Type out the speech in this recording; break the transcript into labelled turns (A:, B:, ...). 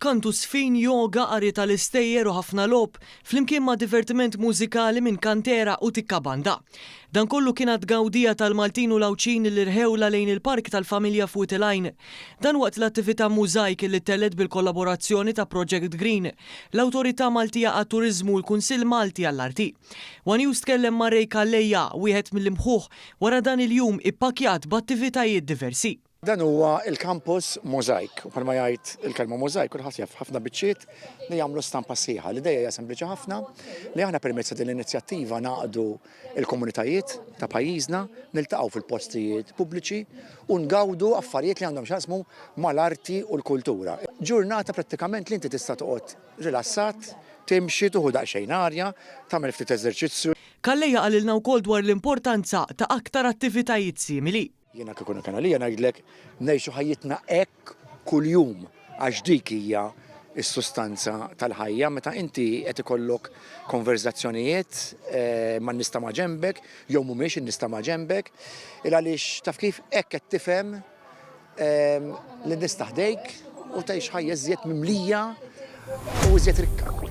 A: kantu sfin, yoga, qari tal-istejjer u ħafna lob, flimkien ma' divertiment mużikali minn kantera u tikka banda. Dan kollu kienet gawdija tal-Maltin u Lawċin li rħewla lejn il-park tal-familja fuq il-Għajn. Dan waqt l-attività mużajk li tellet bil-kollaborazzjoni ta' Project Green, l-Awtorità Maltija għat-Turiżmu u l-Kunsill Malti għall-Arti. News tkellem ma' Rej Kalleja, wieħed mill-imħuħ wara dan il-jum ippakjat b'attivitajiet diversi.
B: Dan huwa il-campus Mosaic, u bħalma jgħid il-kelma Mosaic kulħadd jaf ħafna biċċiet li jagħmlu stampa sieħa. L-idea hija sempliċi ħafna li aħna permezz din l-inizjattiva naqdu il-komunitajiet ta' pajjiżna niltaqgħu fil-postijiet pubbliċi u ngawdu affarijiet li għandhom x'jaqsmu mal-arti u l-kultura. Ġurnata prattikament li inti tista' toqgħod rilassat, timxi tuħu daqsxejn arja, tagħmel ftit eżerċizzju.
A: Kalleja qalilna wkoll dwar l-importanza ta' aktar attivitajiet simili.
B: Jiena kikun kanalija ngħidlek ngħixu ħajjitna hekk kuljum għax dik hija s-sustanza tal-ħajja meta inti qed ikollok konverzazzjonijiet man nista' ma' ġembek jew mhumiex in-nista' ma' ġembek il għaliex taf kif hekk qed tifhem li nista' ħdejk u tgħix ħajja iżjed mimlija u iżjed rikka.